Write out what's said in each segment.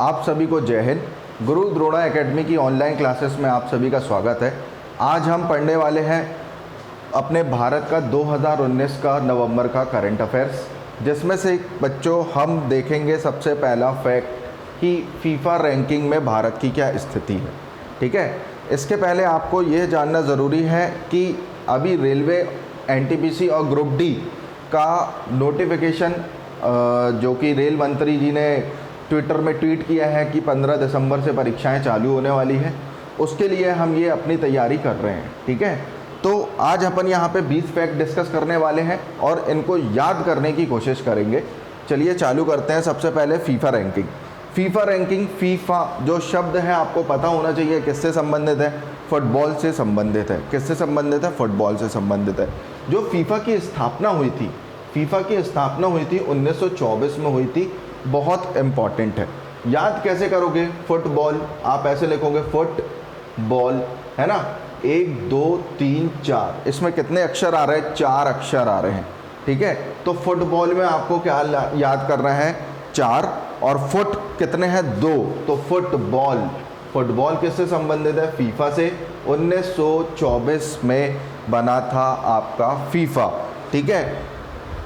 आप सभी को जय हिंद। गुरु द्रोणा एकेडमी की ऑनलाइन क्लासेस में आप सभी का स्वागत है। आज हम पढ़ने वाले हैं अपने भारत का 2019 का नवंबर का करंट अफेयर्स, जिसमें से बच्चों हम देखेंगे सबसे पहला फैक्ट कि फीफा रैंकिंग में भारत की क्या स्थिति है। ठीक है, इसके पहले आपको ये जानना ज़रूरी है कि अभी रेलवे एनटीपीसी और ग्रुप डी का नोटिफिकेशन जो कि रेल मंत्री जी ने ट्विटर में ट्वीट किया है कि 15 दिसंबर से परीक्षाएं चालू होने वाली है, उसके लिए हम ये अपनी तैयारी कर रहे हैं। ठीक है, तो आज अपन यहाँ पे 20 फैक्ट डिस्कस करने वाले हैं और इनको याद करने की कोशिश करेंगे। चलिए चालू करते हैं। सबसे पहले FIFA ranking. FIFA ranking, FIFA जो शब्द है आपको पता होना चाहिए किससे संबंधित है, फुटबॉल से संबंधित है। किससे संबंधित है? फुटबॉल से संबंधित है। जो फीफा की स्थापना हुई थी, फीफा की स्थापना हुई थी 1924 में हुई थी। बहुत इम्पॉर्टेंट है। याद कैसे करोगे? फुटबॉल, आप ऐसे लिखोगे फुटबॉल, है ना। 1 2 3 4, इसमें कितने अक्षर आ रहे हैं? 4 अक्षर आ रहे हैं। ठीक है, तो फुटबॉल में आपको क्या याद करना है? 4। और फुट कितने हैं? 2। तो फुटबॉल, फुटबॉल किससे संबंधित है? फीफा से। 1924 में बना था आपका फीफा। ठीक है,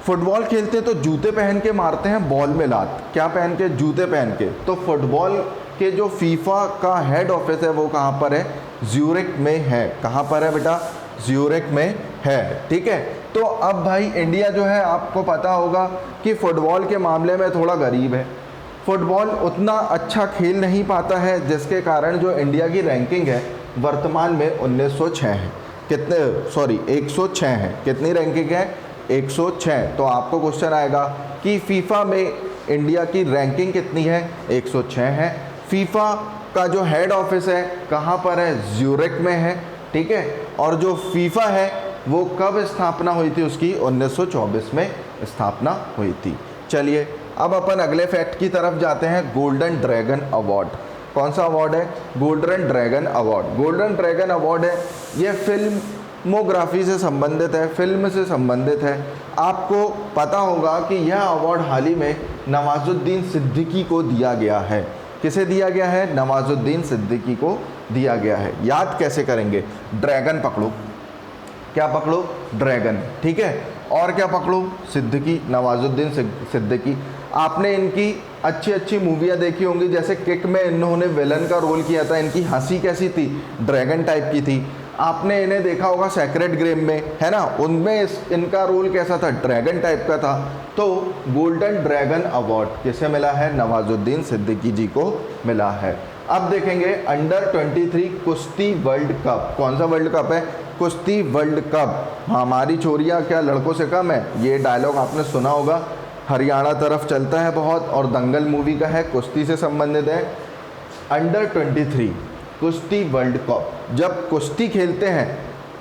फुटबॉल खेलते तो जूते पहन के मारते हैं बॉल में लात। क्या पहन के? जूते पहन के। तो फुटबॉल के जो फीफा का हेड ऑफिस है वो कहाँ पर है? ज्यूरिक में है। कहाँ पर है बेटा? ज्यूरिक में है। ठीक है, तो अब भाई इंडिया जो है आपको पता होगा कि फुटबॉल के मामले में थोड़ा गरीब है। फुटबॉल उतना अच्छा खेल नहीं पाता है, जिसके कारण जो इंडिया की रैंकिंग है वर्तमान में 1906 है। कितने? सॉरी 106 है। कितनी रैंकिंग है? 106। तो आपको क्वेश्चन आएगा कि फीफा में इंडिया की रैंकिंग कितनी है? 106 है। फीफा का जो हेड ऑफिस है कहाँ पर है? ज्यूरिक में है। ठीक है, और जो फीफा है वो कब स्थापना हुई थी उसकी? 1924 में स्थापना हुई थी। चलिए अब अपन अगले फैक्ट की तरफ जाते हैं। Golden dragon award. कौन सा अवार्ड है? Golden dragon award. Golden dragon award है, ये फिल्मोग्राफी से संबंधित है, फिल्म से संबंधित है। आपको पता होगा कि यह अवार्ड हाल ही में नवाजुद्दीन सिद्दीकी को दिया गया है। किसे दिया गया है? नवाजुद्दीन सिद्दीकी को दिया गया है। याद कैसे करेंगे? ड्रैगन पकड़ो। क्या पकड़ो? ड्रैगन। ठीक है, और क्या पकड़ो? सिद्दीकी, नवाजुद्दीन सिद्दीकी। आपने इनकी अच्छी अच्छी मूवियाँ देखी होंगी, जैसे किक में इन्होंने विलन का रोल किया था। इनकी हंसी कैसी थी? ड्रैगन टाइप की थी। आपने इन्हें देखा होगा सेक्रेड गेम में, है ना, उनमें इनका रोल कैसा था? ड्रैगन टाइप का था। तो गोल्डन ड्रैगन अवार्ड किसे मिला है? नवाजुद्दीन सिद्दीकी जी को मिला है। अब देखेंगे अंडर 23 कुश्ती वर्ल्ड कप। कौन सा वर्ल्ड कप है? कुश्ती वर्ल्ड कप। हमारी छोरियाँ क्या लड़कों से कम है? ये डायलॉग आपने सुना होगा, हरियाणा तरफ चलता है बहुत, और दंगल मूवी का है, कुश्ती से संबंधित है। अंडर 23 कुश्ती वर्ल्ड कप। जब कुश्ती खेलते हैं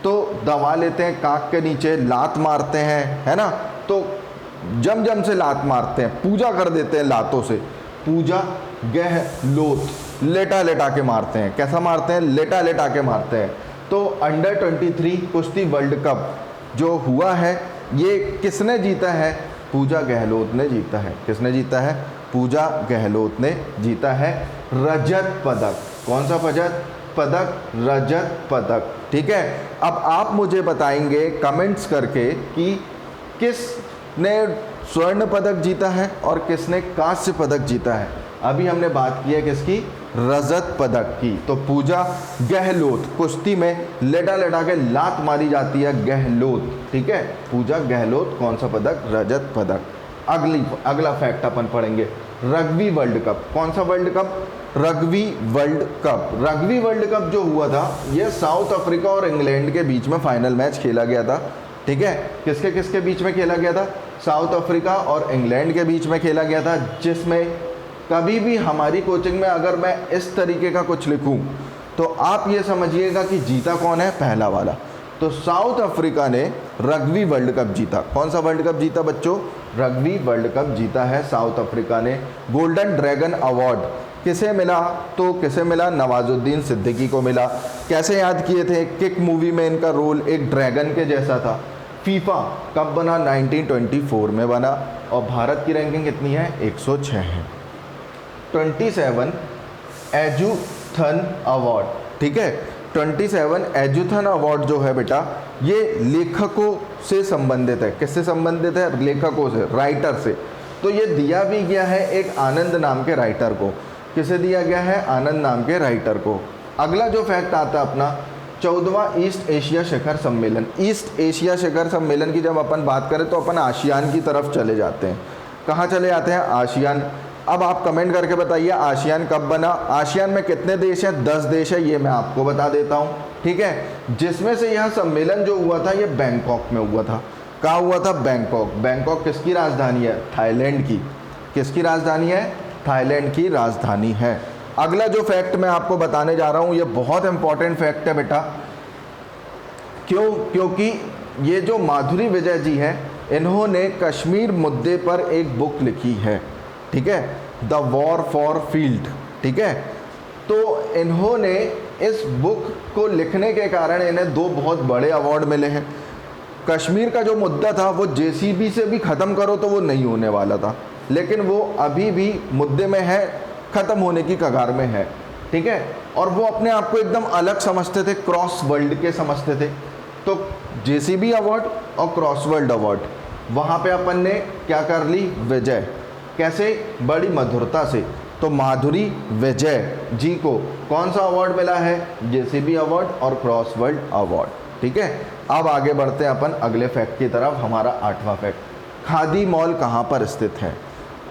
तो दबा लेते हैं काक के नीचे, लात मारते हैं, है ना, तो जम से लात मारते हैं, पूजा कर देते हैं लातों से। पूजा गहलोत, लेटा लेटा के मारते हैं। कैसा मारते हैं? लेटा लेटा के मारते हैं। तो अंडर 23 कुश्ती वर्ल्ड कप जो हुआ है ये किसने जीता है? पूजा गहलोत ने जीता है। किसने जीता है? पूजा गहलोत ने जीता है रजत पदक। कौन सा पदक? रजत पदक। ठीक है, अब आप मुझे बताएंगे कमेंट्स करके कि किसने स्वर्ण पदक जीता है और किसने कांस्य पदक जीता है। अभी हमने बात की है किसकी? रजत पदक की। तो पूजा गहलोत, कुश्ती में लेटा लेटा के लात मारी जाती है, गहलोत। ठीक है, पूजा गहलोत। कौन सा पदक? रजत पदक। अगला फैक्ट अपन पढ़ेंगे, रग्बी वर्ल्ड कप। कौन सा world cup? Rugby world cup. Rugby world cup जो हुआ था ये साउथ अफ्रीका और इंग्लैंड के बीच में फाइनल मैच खेला गया था। ठीक है, किसके किसके बीच में खेला गया था? साउथ अफ्रीका और इंग्लैंड के बीच में खेला गया था। जिसमें कभी भी हमारी कोचिंग में अगर मैं इस तरीके का कुछ लिखूं तो आप ये समझिएगा कि जीता कौन है? पहला वाला। तो साउथ अफ्रीका ने रग्बी वर्ल्ड कप जीता। कौन सा वर्ल्ड कप जीता बच्चों? रग्बी वर्ल्ड कप जीता है साउथ अफ्रीका ने। गोल्डन ड्रैगन अवार्ड किसे मिला? तो किसे मिला? नवाजुद्दीन सिद्दीकी को मिला। कैसे याद किए थे? किक मूवी में इनका रोल एक ड्रैगन के जैसा था। फीफा कब बना? 1924 में बना। और भारत की रैंकिंग कितनी है? 106 है। 27 एजुथन अवार्ड। ठीक है, 27 एजुथन अवार्ड जो है बेटा, ये लेखकों से संबंधित है। किससे संबंधित है? लेखकों से, राइटर से। तो ये दिया भी गया है एक आनंद नाम के राइटर को। किसे दिया गया है? आनंद नाम के राइटर को। अगला जो फैक्ट आता है अपना 14वां ईस्ट एशिया शिखर सम्मेलन। ईस्ट एशिया शिखर सम्मेलन की जब अपन बात करें तो अपन आसियान की तरफ चले जाते हैं। कहाँ चले जाते हैं? आसियान। अब आप कमेंट करके बताइए आसियान कब बना? आसियान में कितने देश हैं? 10 देश है, ये मैं आपको बता देता हूँ। ठीक है, जिसमें से यह सम्मेलन जो हुआ था ये बैंकॉक में हुआ था। कहाँ हुआ था? बैंकॉक। बैंकॉक किसकी राजधानी है? थाईलैंड की। किसकी राजधानी है? थाईलैंड की राजधानी है। अगला जो फैक्ट मैं आपको बताने जा रहा हूँ ये बहुत इंपॉर्टेंट फैक्ट है बेटा। क्यों? क्योंकि ये जो माधुरी विजय जी हैं, इन्होंने कश्मीर मुद्दे पर एक बुक लिखी है। ठीक है, द वॉर फॉर फील्ड। ठीक है, तो इन्होंने इस बुक को लिखने के कारण इन्हें 2 बहुत बड़े अवार्ड मिले हैं। कश्मीर का जो मुद्दा था वो जेसीबी से भी ख़त्म करो तो वो नहीं होने वाला था, लेकिन वो अभी भी मुद्दे में है, ख़त्म होने की कगार में है। ठीक है, और वो अपने आप को एकदम अलग समझते थे, क्रॉस वर्ल्ड के समझते थे। तो जेसीबी अवार्ड और क्रॉस वर्ल्ड अवार्ड, वहाँ पे अपन ने क्या कर ली? विजय। कैसे? बड़ी मधुरता से। तो माधुरी विजय जी को कौन सा अवार्ड मिला है? जेसीबी अवार्ड और क्रॉस वर्ल्ड अवार्ड। ठीक है, अब आगे बढ़ते हैं अपन अगले फैक्ट की तरफ। हमारा 8वां फैक्ट, खादी मॉल कहाँ पर स्थित है?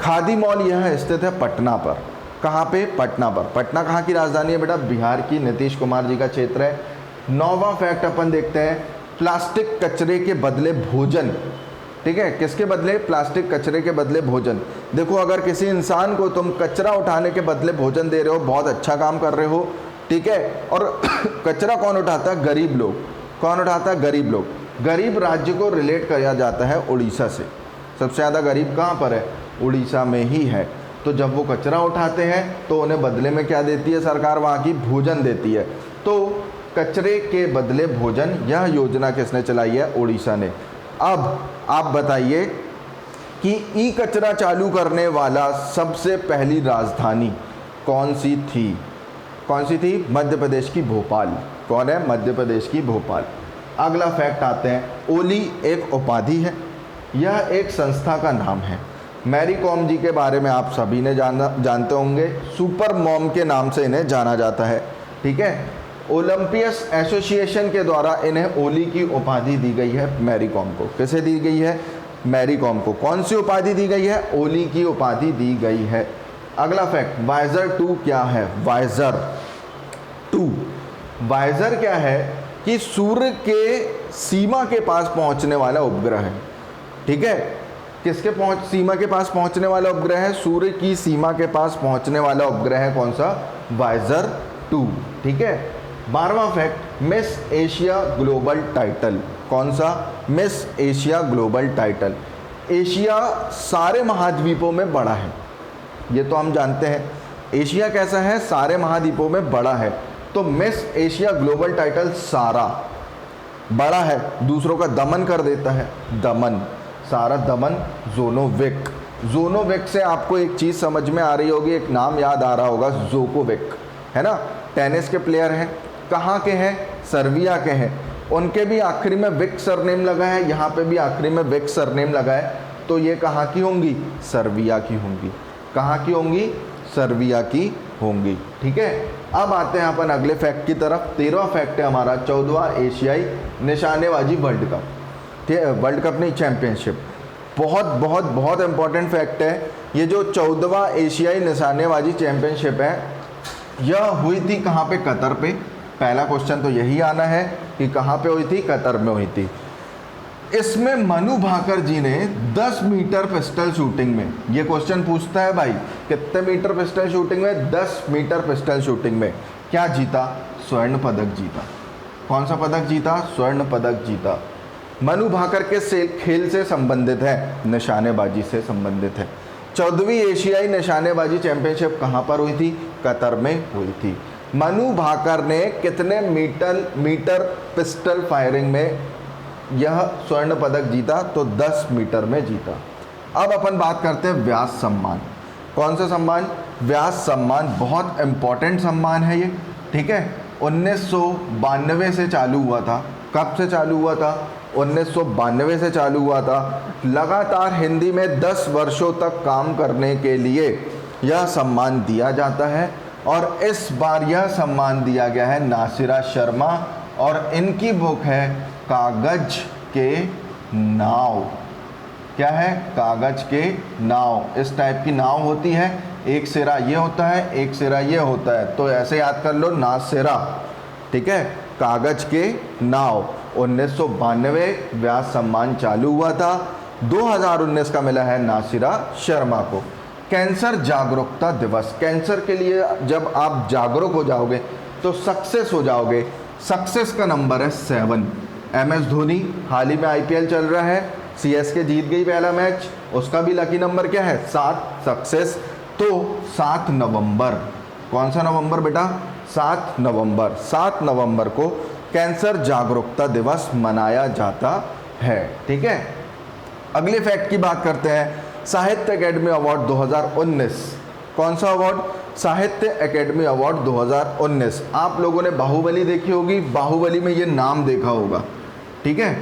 खादी मॉल यह स्थित है पटना पर। कहाँ पे? पटना पर। पटना कहाँ की राजधानी है बेटा? बिहार की, नीतीश कुमार जी का क्षेत्र है। 9वां फैक्ट अपन देखते हैं, प्लास्टिक कचरे के बदले भोजन। ठीक है, किसके बदले? प्लास्टिक कचरे के बदले भोजन। देखो, अगर किसी इंसान को तुम कचरा उठाने के बदले भोजन दे रहे हो, बहुत अच्छा काम कर रहे हो। ठीक है, और कचरा कौन उठाता है? गरीब लोग। कौन उठाता है? गरीब लोग। गरीब राज्य को रिलेट किया जाता है उड़ीसा से। सबसे ज़्यादा गरीब कहाँ पर है? उड़ीसा में ही है। तो जब वो कचरा उठाते हैं तो उन्हें बदले में क्या देती है सरकार? वहाँ की भोजन देती है। तो कचरे के बदले भोजन, यह योजना किसने चलाई है? उड़ीसा ने। अब आप बताइए कि ई कचरा चालू करने वाला सबसे पहली राजधानी कौन सी थी? कौन सी थी? मध्य प्रदेश की भोपाल। कौन है? मध्य प्रदेश की भोपाल। अगला फैक्ट आते हैं, ओली एक उपाधि है, यह एक संस्था का नाम है। मैरी कॉम जी के बारे में आप सभी ने जानते होंगे, सुपर मॉम के नाम से इन्हें जाना जाता है। ठीक है, ओलंपियस एसोसिएशन के द्वारा इन्हें ओली की उपाधि दी गई है। मैरी कॉम को किसे दी गई है? मैरी कॉम को कौन सी उपाधि दी गई है? ओली की उपाधि दी गई है। अगला फैक्ट, वाइजर 2 क्या है? वाइजर 2, वाइजर क्या है कि सूर्य के सीमा के पास पहुंचने वाला उपग्रह है। ठीक है, किसके सीमा के पास पहुंचने वाला उपग्रह है? सूर्य की सीमा के पास पहुंचने वाला उपग्रह है। कौन सा? वाइजर 2। ठीक है, 12वां fact, Miss Asia Global title. कौन सा? Miss Asia Global title. Asia सारे महाद्वीपों में बड़ा है, ये तो हम जानते हैं। एशिया कैसा है? सारे महाद्वीपों में बड़ा है। तो मिस एशिया ग्लोबल टाइटल सारा बड़ा है, दूसरों का दमन कर देता है। दमन, सारा दमन। जोनोविक, जोनोविक से आपको एक चीज़ समझ में आ रही होगी, एक नाम याद आ रहा होगा, जोकोविक, है ना? टेनिस के प्लेयर हैं। कहाँ के हैं? सर्बिया के हैं। उनके भी आखिरी में विक सरनेम लगा है, यहाँ पे भी आखिरी में विक सरनेम लगा है। तो ये कहाँ की होंगी? सर्बिया की होंगी। कहाँ की होंगी? सर्बिया की होंगी। ठीक है, अब आते हैं अपन अगले फैक्ट की तरफ। 13वां फैक्ट है हमारा 14वां एशियाई निशानेबाजी वर्ल्ड कप। ठीक है, वर्ल्ड कप नहीं, चैंपियनशिप। बहुत बहुत बहुत इंपॉर्टेंट फैक्ट है। ये जो 14वां एशियाई निशानेबाजी चैंपियनशिप है, यह हुई थी कहाँ पे? कतर पे। पहला क्वेश्चन तो यही आना है कि कहाँ पे हुई थी? कतर में हुई थी। इसमें मनु भाकर जी ने 10 मीटर पिस्टल शूटिंग में, ये क्वेश्चन पूछता है भाई, कितने मीटर पिस्टल शूटिंग में? 10 मीटर पिस्टल शूटिंग में क्या जीता? स्वर्ण पदक जीता। कौन सा पदक जीता? स्वर्ण पदक जीता। मनु भाकर के खेल से संबंधित है, निशानेबाजी से संबंधित है। 14वीं एशियाई निशानेबाजी चैंपियनशिप कहाँ पर हुई थी? कतर में हुई थी। मनु भाकर ने कितने मीटर पिस्टल फायरिंग में यह स्वर्ण पदक जीता? तो 10 मीटर में जीता। अब अपन बात करते हैं व्यास सम्मान। कौन सा सम्मान? व्यास सम्मान, बहुत इंपॉर्टेंट सम्मान है ये, ठीक है। 1992 से चालू हुआ था। कब से चालू हुआ था? 1992 से चालू हुआ था। लगातार हिंदी में 10 वर्षों तक काम करने के लिए यह सम्मान दिया जाता है और इस बार यह सम्मान दिया गया है नासिरा शर्मा और इनकी बुक है कागज के नाव। क्या है? कागज के नाव। इस टाइप की नाव होती है, एक सिरा ये होता है, एक सिरा ये होता है, तो ऐसे याद कर लो नासिरा, ठीक है। कागज के नाव 1992 व्यास सम्मान चालू हुआ था। 2019 का मिला है नासिरा शर्मा को। कैंसर जागरूकता दिवस, कैंसर के लिए जब आप जागरूक हो जाओगे तो सक्सेस हो जाओगे। सक्सेस का नंबर है 7। MS धोनी हाल ही में IPL चल रहा है, CSK जीत गई पहला मैच, उसका भी लकी नंबर क्या है? 7, सक्सेस। तो 7 नवंबर, कौन सा नवंबर बेटा? 7 नवंबर। 7 नवंबर को कैंसर जागरूकता दिवस मनाया जाता है, ठीक है। अगले फैक्ट की बात करते हैं। साहित्य अकेडमी अवार्ड 2019, कौन सा अवार्ड? साहित्य अकेडमी अवार्ड 2019। आप लोगों ने बाहुबली देखी होगी, बाहुबली में ये नाम देखा होगा, ठीक है।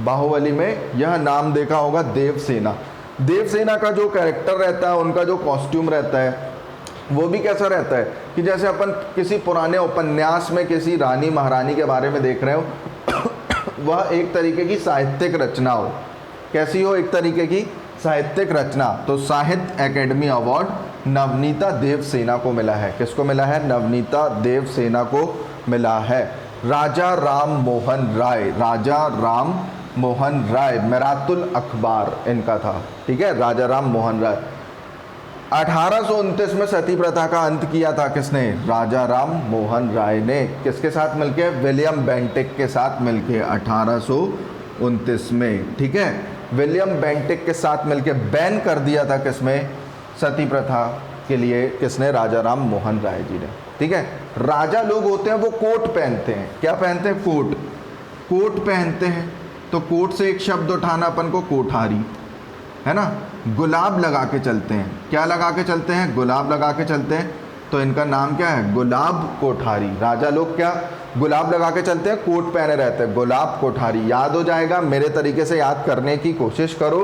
बाहुबली में यह नाम देखा होगा, देवसेना। देवसेना का जो कैरेक्टर रहता है, उनका जो कॉस्ट्यूम रहता है, वो भी कैसा रहता है कि जैसे अपन किसी पुराने उपन्यास में किसी रानी महारानी के बारे में देख रहे हो वह एक तरीके की साहित्यिक रचना हो। कैसी हो? एक तरीके की साहित्यिक रचना। तो साहित्य अकेडमी अवार्ड नवनीता देवसेना को मिला है। किसको मिला है? नवनीता देवसेना को मिला है। राजा राम मोहन राय, राजा राम मोहन राय, मिरातुल अखबार इनका था, ठीक है। राजा राम मोहन राय। 1829 में सती प्रथा का अंत किया था किसने? राजा राम मोहन राय ने। किसके साथ मिलके? विलियम बेंटिक के साथ मिलके 1829 में, ठीक है। विलियम बेंटिक के साथ मिलके बैन कर दिया था किसमें? सती प्रथा के लिए किसने? राजा राम मोहन राय जी ने, ठीक है। राजा लोग होते हैं वो कोट पहनते हैं। क्या पहनते हैं? कोट, कोट पहनते हैं। तो कोट से एक शब्द उठाना अपन को कोठारी, है ना। गुलाब लगा के चलते हैं। क्या लगा के चलते हैं? गुलाब लगा के चलते हैं। तो इनका नाम क्या है? गुलाब कोठारी। राजा लोग क्या गुलाब लगा के चलते हैं, कोट पहने रहते हैं, गुलाब कोठारी। याद हो जाएगा, मेरे तरीके से याद करने की कोशिश करो।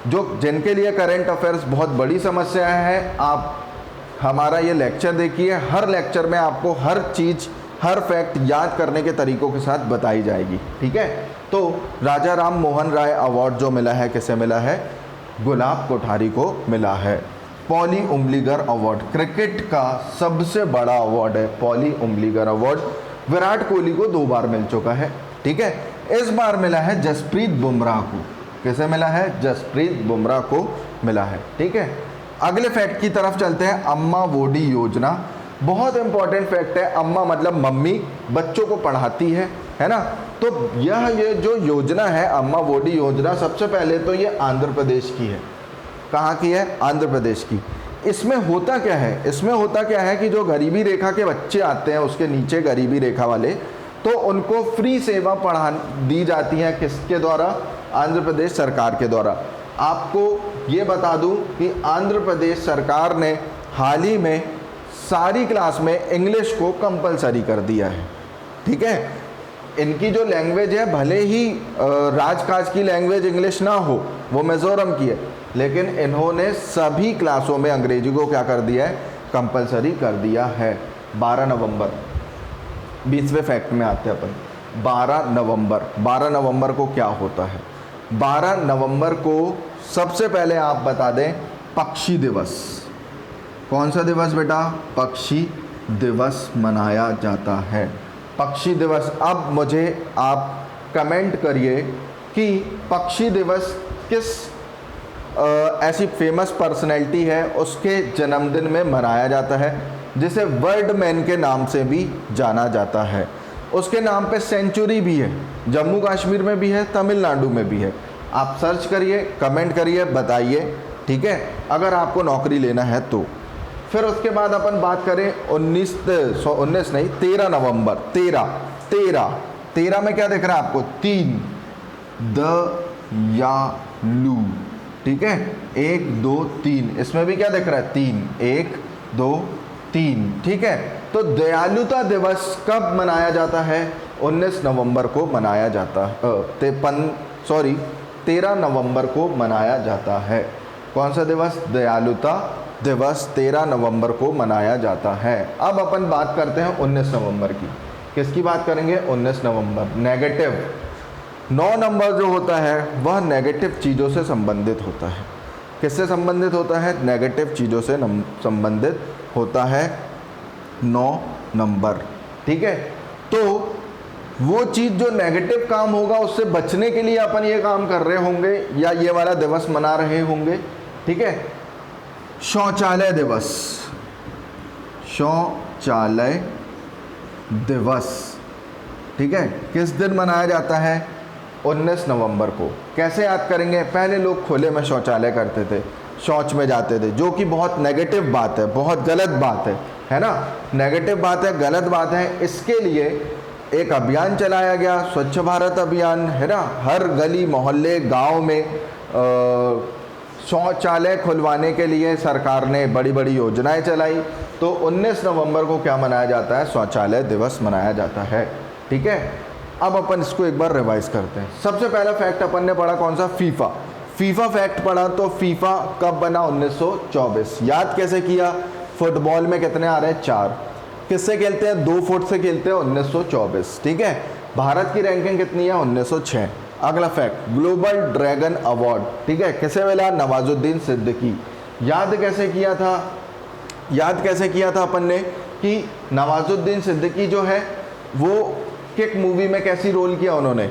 जो जिनके लिए करंट अफेयर्स बहुत बड़ी समस्या है, आप हमारा ये लेक्चर देखिए। हर लेक्चर में आपको हर चीज़, हर फैक्ट याद करने के तरीकों के साथ बताई जाएगी, ठीक है। तो राजा राम मोहन राय अवार्ड जो मिला है, किसे मिला है? गुलाब कोठारी को मिला है। पॉली उम्बलीगर अवार्ड क्रिकेट का सबसे बड़ा अवार्ड है। पॉली उम्बलीगर अवार्ड विराट कोहली को 2 बार मिल चुका है, ठीक है। इस बार मिला है जसप्रीत बुमराह को। किसे मिला है? जसप्रीत बुमराह को मिला है, ठीक है। अगले फैक्ट की तरफ चलते हैं। अम्मा वोडी योजना बहुत इंपॉर्टेंट फैक्ट है। अम्मा मतलब मम्मी, बच्चों को पढ़ाती है ना। तो ये जो योजना है अम्मा वोडी योजना, सबसे पहले तो ये आंध्र प्रदेश की है। कहाँ की है? आंध्र प्रदेश की। इसमें होता क्या है? इसमें होता क्या है कि जो गरीबी रेखा के बच्चे आते हैं, उसके नीचे गरीबी रेखा वाले, तो उनको फ्री सेवा पढ़ा दी जाती है। किसके द्वारा? आंध्र प्रदेश सरकार के द्वारा। आपको ये बता दूं कि आंध्र प्रदेश सरकार ने हाल ही में सारी क्लास में इंग्लिश को कंपलसरी कर दिया है, ठीक है। इनकी जो लैंग्वेज है, भले ही राजकाज की लैंग्वेज इंग्लिश ना हो, वो मिज़ोरम की है, लेकिन इन्होंने सभी क्लासों में अंग्रेजी को क्या कर दिया है? कंपलसरी कर दिया है। 12 नवंबर 20वें फैक्ट में आते हैं अपन। 12 नवंबर को क्या होता है? 12 नवंबर को सबसे पहले आप बता दें, पक्षी दिवस। कौन सा दिवस बेटा? पक्षी दिवस मनाया जाता है। पक्षी दिवस। अब मुझे आप कमेंट करिए कि पक्षी दिवस किस ऐसी फेमस पर्सनैलिटी है उसके जन्मदिन में मनाया जाता है, जिसे वर्डमैन के नाम से भी जाना जाता है। उसके नाम पे सेंचुरी भी है, जम्मू कश्मीर में भी है, तमिलनाडु में भी है। आप सर्च करिए, कमेंट करिए, बताइए, ठीक है, अगर आपको नौकरी लेना है तो। फिर उसके बाद अपन बात करें 13 नवंबर। 13 में क्या दिख रहा है आपको? 3 दयालु। ठीक है, 1 2 3, इसमें भी क्या दिख रहा है 3, 1 2 3, ठीक है। तो दयालुता दिवस कब मनाया जाता है? 19 नवंबर को मनाया जाता है, 13 नवंबर को मनाया जाता है। कौन सा दिवस? दयालुता दिवस 13 नवंबर को मनाया जाता है। अब अपन बात करते हैं 19 नवंबर की। किसकी बात करेंगे? 19 नवंबर। नेगेटिव 9 नंबर जो होता है वह नेगेटिव चीज़ों से संबंधित होता है। किससे संबंधित होता है? नेगेटिव चीज़ों से संबंधित होता है 9 नंबर, ठीक है। तो वो चीज़ जो नेगेटिव काम होगा उससे बचने के लिए अपन ये काम कर रहे होंगे या ये वाला दिवस मना रहे होंगे, ठीक है। शौचालय दिवस, शौचालय दिवस, ठीक है, किस दिन मनाया जाता है? 19 नवंबर को। कैसे याद करेंगे? पहले लोग खुले में शौचालय करते थे, शौच में जाते थे, जो कि बहुत नेगेटिव बात है, बहुत गलत बात है ना। नेगेटिव बात है, गलत बात है। इसके लिए एक अभियान चलाया गया, स्वच्छ भारत अभियान, है ना। हर गली मोहल्ले गांव में शौचालय खुलवाने के लिए सरकार ने बड़ी बड़ी योजनाएं चलाई। तो 19 नवंबर को क्या मनाया जाता है? शौचालय दिवस मनाया जाता है, ठीक है। अब अपन इसको एक बार रिवाइज करते हैं। सबसे पहला फैक्ट अपन ने पढ़ा कौन सा? फीफा फैक्ट पढ़ा। तो फीफा कब बना? 1924। याद कैसे किया? फुटबॉल में कितने आ रहे हैं? 4। किससे खेलते हैं? 2 फुट से खेलते हैं, 1924, ठीक है। भारत की रैंकिंग कितनी है? 1906। अगला फैक्ट, ग्लोबल ड्रैगन अवार्ड, ठीक है, किसे मिला? नवाजुद्दीन सिद्दीकी। याद कैसे किया था? याद कैसे किया था अपन ने कि नवाजुद्दीन सिद्दीकी जो है वो किक मूवी में कैसी रोल किया उन्होंने?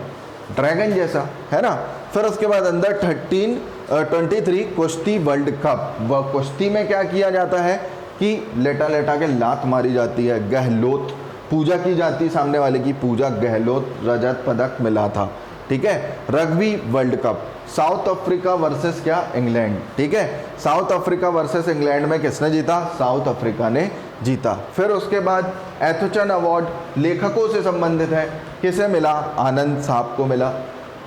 ड्रैगन जैसा, है ना। फिर उसके बाद अंदर 23 कुश्ती वर्ल्ड कप। वह कुश्ती में क्या किया जाता है कि लेटा लेटा के लात मारी जाती है, गहलोत पूजा की जाती है, सामने वाले की पूजा, गहलोत रजत पदक मिला था, ठीक है। Rugby world cup, south Africa versus क्या? इंग्लैंड, ठीक है। साउथ अफ्रीका वर्सेस इंग्लैंड में किसने जीता? साउथ अफ्रीका ने जीता। फिर उसके बाद एथोचन अवार्ड लेखकों से संबंधित है, किसे मिला? आनंद साहब को मिला।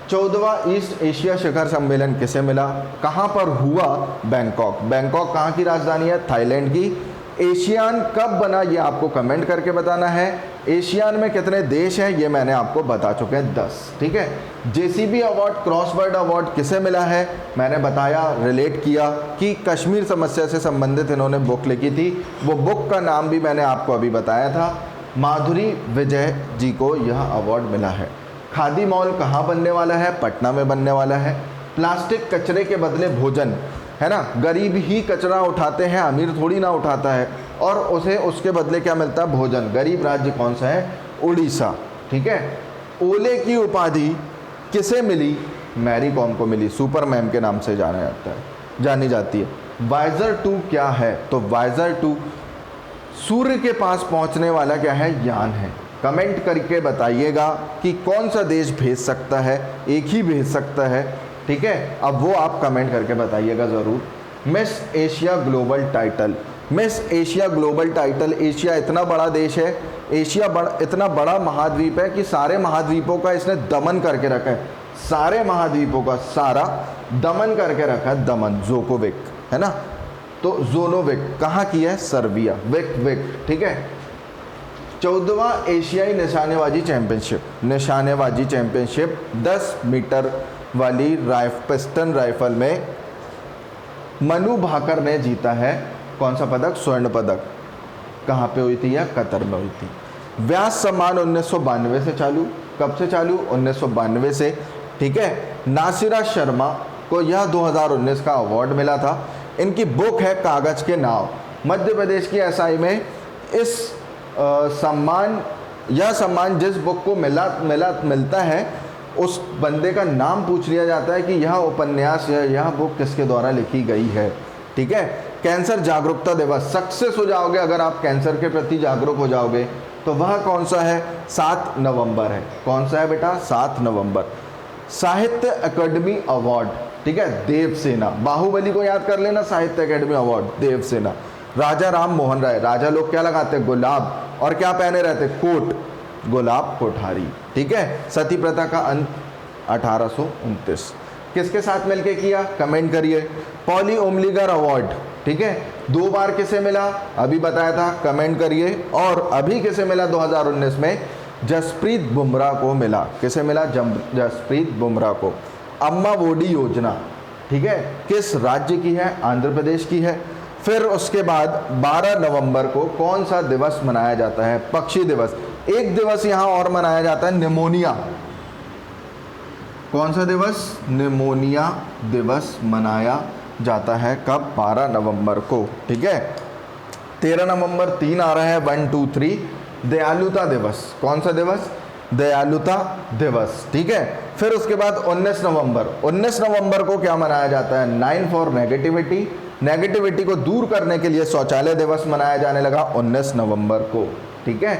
14वां ईस्ट एशिया शिखर सम्मेलन किसे मिला? कहाँ पर हुआ? बैंकॉक। बैंकॉक कहाँ की राजधानी है? थाईलैंड की। एशियान कब बना ये आपको कमेंट करके बताना है। एशियान में कितने देश हैं ये मैंने आपको बता चुके हैं, 10, ठीक है। जेसीबी अवार्ड, क्रॉसवर्ड अवार्ड किसे मिला है? मैंने बताया, रिलेट किया कि कश्मीर समस्या से संबंधित इन्होंने बुक लिखी थी। वो बुक का नाम भी मैंने आपको अभी बताया था। माधुरी विजय जी को यह अवार्ड मिला है। खादी मॉल कहाँ बनने वाला है? पटना में बनने वाला है। प्लास्टिक कचरे के बदले भोजन, है ना। गरीब ही कचरा उठाते हैं, अमीर थोड़ी ना उठाता है, और उसे उसके बदले क्या मिलता है? भोजन। गरीब राज्य कौन सा है? उड़ीसा, ठीक है। ओले की उपाधि किसे मिली? मैरी कॉम को मिली, सुपर मैम के नाम से जानी जाती है। वाइजर 2 क्या है? तो वाइजर 2 सूर्य के पास पहुंचने वाला क्या है? यान है। कमेंट करके बताइएगा कि कौन सा देश भेज सकता है, एक ही भेज सकता है, ठीक है। अब वो आप कमेंट करके बताइएगा ज़रूर। Miss Asia Global title, miss Asia Global title, Asia इतना बड़ा देश है, एशिया इतना बड़ा महाद्वीप है कि सारे महाद्वीपों का इसने दमन करके रखा है, सारे महाद्वीपों का सारा दमन करके रखा है। दमन, जोकोविक, है ना। तो जोनोविक कहाँ की है? सर्बिया। विक, ठीक है। 14वां एशियाई निशानेबाजी चैंपियनशिप 10 मीटर वाली पिस्टन राइफल में मनु भाकर ने जीता है। कौन सा पदक? स्वर्ण पदक। कहाँ पे हुई थी? या कतर में हुई थी। व्यास सम्मान 1992 से चालू। कब से चालू? 1992 से, ठीक है। नासिरा शर्मा को यह 2019 का अवार्ड मिला था। इनकी बुक है कागज के नाव। मध्य प्रदेश की एसआई में इस यह सम्मान जिस बुक को मिलता है उस बंदे का नाम पूछ लिया जाता है कि यह उपन्यास या यह बुक किसके द्वारा लिखी गई है, ठीक है। कैंसर जागरूकता दिवस, सक्सेस हो जाओगे अगर आप कैंसर के प्रति जागरूक हो जाओगे, तो वह कौन सा है? 7 नवंबर है। कौन सा है बेटा? 7 नवंबर। साहित्य अकादमी अवार्ड, ठीक है, देवसेना। बाहुबली को याद कर लेना, साहित्य अकादमी अवार्ड देवसेना। राजा राम मोहन राय, राजा लोग क्या लगाते? गुलाब, और क्या पहने रहते? कोट, गुलाब कोठारी, ठीक है। सती प्रथा का अंत 1829। किसके साथ मिलके किया, कमेंट करिए। पॉली ओमलीगर अवार्ड, ठीक है, 2 बार किसे मिला, अभी बताया था, कमेंट करिए। और अभी किसे मिला 2019 में, जसप्रीत बुमराह को मिला। किसे मिला, जसप्रीत बुमराह को। अम्मा ओडी योजना, ठीक है, किस राज्य की है, आंध्र प्रदेश की है। फिर उसके बाद 12 नवंबर को कौन सा दिवस मनाया जाता है, पक्षी दिवस। एक दिवस यहां और मनाया जाता है, निमोनिया। कौन सा दिवस, निमोनिया दिवस मनाया जाता है कब, 12 नवंबर को, ठीक है। 13 नवंबर 3 आ रहा है, 1 2 3, दयालुता दिवस। कौन सा दिवस, दयालुता दिवस, ठीक है। फिर उसके बाद 19 नवंबर को क्या मनाया जाता है, 9 फॉर नेगेटिविटी। नेगेटिविटी को दूर करने के लिए शौचालय दिवस मनाया जाने लगा 19 नवंबर को, ठीक है।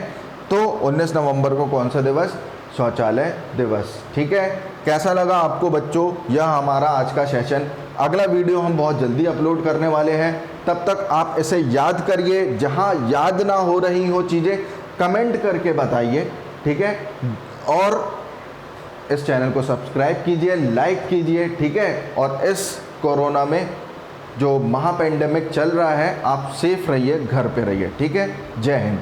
तो 19 नवंबर को कौन सा दिवस, शौचालय दिवस, ठीक है। कैसा लगा आपको बच्चों यह हमारा आज का सेशन। अगला वीडियो हम बहुत जल्दी अपलोड करने वाले हैं, तब तक आप इसे याद करिए। जहां याद ना हो रही हो चीज़ें कमेंट करके बताइए, ठीक है। और इस चैनल को सब्सक्राइब कीजिए, लाइक कीजिए, ठीक है। और इस कोरोना में जो महापेंडेमिक चल रहा है, आप सेफ रहिए, घर पे रहिए, ठीक है। जय हिंद।